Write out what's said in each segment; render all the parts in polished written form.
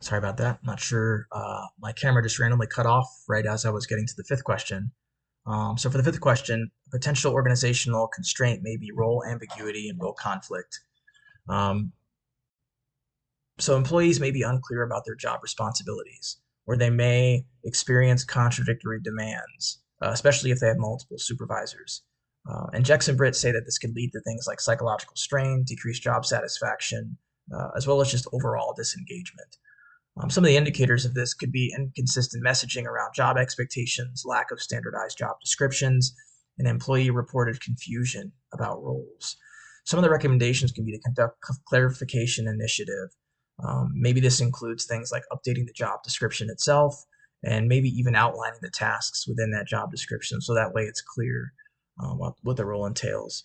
Sorry about that. Not sure. My camera just randomly cut off right as I was getting to the fifth question. So for the fifth question, potential organizational constraint may be role ambiguity and role conflict. Um, so employees may be unclear about their job responsibilities, or they may experience contradictory demands, especially if they have multiple supervisors. And Jex and Britt say that this could lead to things like psychological strain, decreased job satisfaction, as well as just overall disengagement. Some of the indicators of this could be inconsistent messaging around job expectations, lack of standardized job descriptions, and employee reported confusion about roles. Some of the recommendations can be to conduct clarification initiative. Maybe this includes things like updating the job description itself and maybe even outlining the tasks within that job description so that way it's clear what the role entails.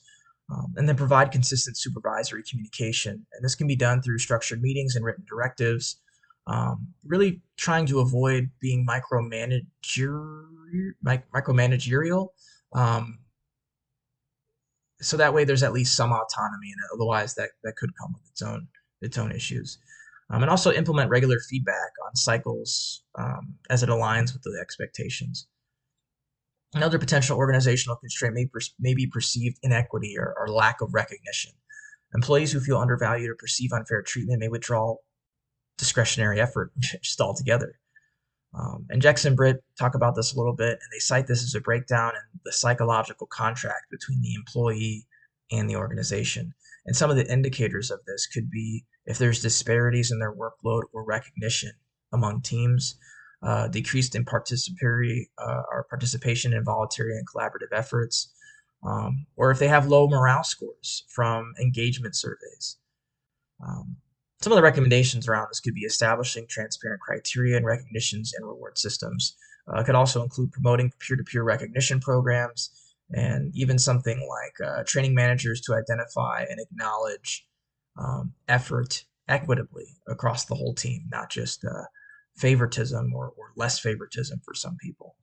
And then provide consistent supervisory communication. And this can be done through structured meetings and written directives, really trying to avoid being micromanagerial. Um, so that way there's at least some autonomy in it. Otherwise, that could come with its own issues. And also implement regular feedback on cycles as it aligns with the expectations. Another potential organizational constraint may be perceived inequity or lack of recognition. Employees who feel undervalued or perceive unfair treatment may withdraw discretionary effort just altogether. And Jex and Britt talk about this a little bit, and they cite this as a breakdown in the psychological contract between the employee and the organization. And some of the indicators of this could be if there's disparities in their workload or recognition among teams, decreased in participatory or participation in voluntary and collaborative efforts, or if they have low morale scores from engagement surveys. Um, some of the recommendations around this could be establishing transparent criteria and recognitions and reward systems. It could also include promoting peer-to-peer recognition programs and even something like training managers to identify and acknowledge effort equitably across the whole team, not just favoritism or less favoritism for some people.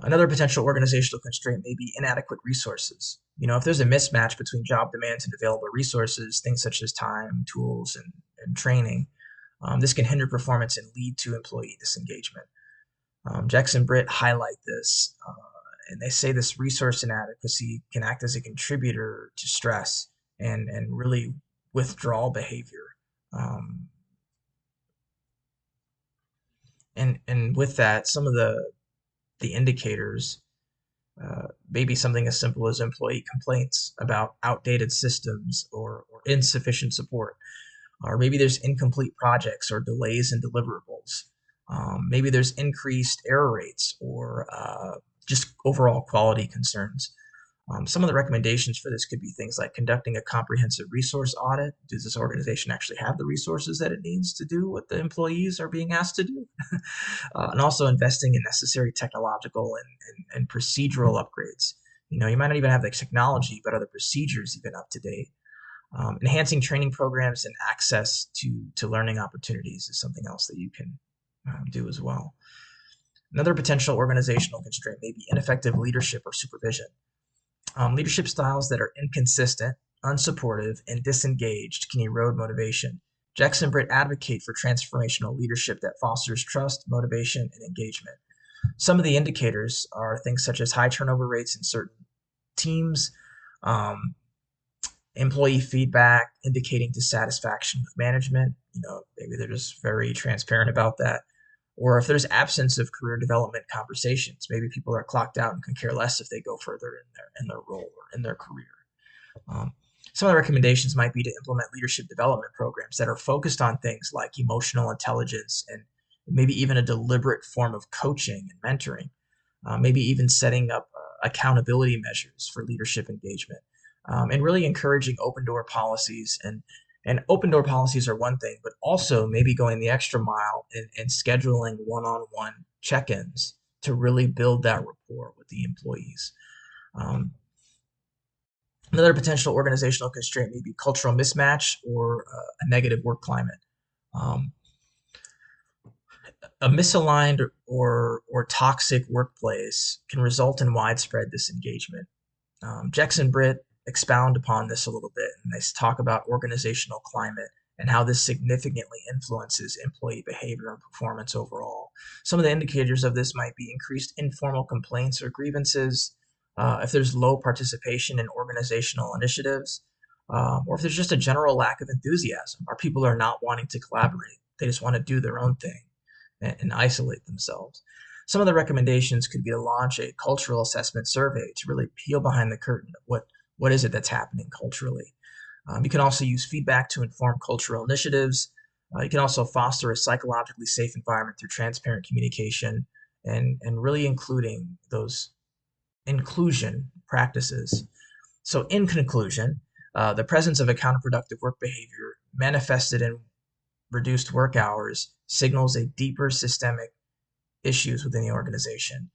Another potential organizational constraint may be inadequate resources. If there's a mismatch between job demands and available resources, things such as time, tools, and training, this can hinder performance and lead to employee disengagement. Jex and Britt highlight this, and they say this resource inadequacy can act as a contributor to stress and really withdrawal behavior. Um, and with that, some of the indicators maybe something as simple as employee complaints about outdated systems or insufficient support. Or maybe there's incomplete projects or delays in deliverables. Maybe there's increased error rates or just overall quality concerns. Some of the recommendations for this could be things like conducting a comprehensive resource audit. Does this organization actually have the resources that it needs to do what the employees are being asked to do? And also investing in necessary technological and procedural upgrades. You might not even have the technology, but are the procedures even up to date? Enhancing training programs and access to learning opportunities is something else that you can do as well. Another potential organizational constraint may be ineffective leadership or supervision. Leadership styles that are inconsistent, unsupportive, and disengaged can erode motivation. Jex and Britt advocate for transformational leadership that fosters trust, motivation, and engagement. Some of the indicators are things such as high turnover rates in certain teams, um, employee feedback indicating dissatisfaction with management. Maybe they're just very transparent about that. Or if there's absence of career development conversations, maybe people are clocked out and can care less if they go further in their role or in their career. Um, some of the recommendations might be to implement leadership development programs that are focused on things like emotional intelligence and maybe even a deliberate form of coaching and mentoring. Maybe even setting up accountability measures for leadership engagement, and really encouraging open door policies. And open door policies are one thing, but also maybe going the extra mile and scheduling one-on-one check-ins to really build that rapport with the employees. Um, Another potential organizational constraint may be cultural mismatch or a negative work climate. Um, a misaligned or toxic workplace can result in widespread disengagement. Jex and Britt expound upon this a little bit, and they talk about organizational climate and how this significantly influences employee behavior and performance overall. Some of the indicators of this might be increased informal complaints or grievances, if there's low participation in organizational initiatives, or if there's just a general lack of enthusiasm, or people are not wanting to collaborate. They just want to do their own thing and isolate themselves. Some of the recommendations could be to launch a cultural assessment survey to really peel behind the curtain of what is it that's happening culturally. You can also use feedback to inform cultural initiatives. You can also foster a psychologically safe environment through transparent communication and really including those inclusion practices. So, in conclusion, the presence of a counterproductive work behavior manifested in reduced work hours signals a deeper systemic issues within the organization.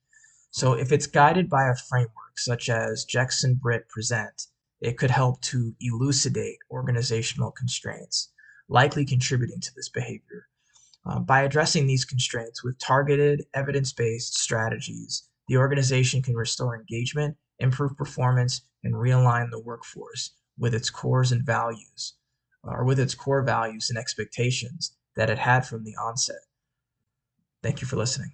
So if it's guided by a framework such as Jex and Britt present, it could help to elucidate organizational constraints, likely contributing to this behavior. By addressing these constraints with targeted, evidence-based strategies, the organization can restore engagement, improve performance, and realign the workforce with its cores and values, or with its core values and expectations that it had from the onset. Thank you for listening.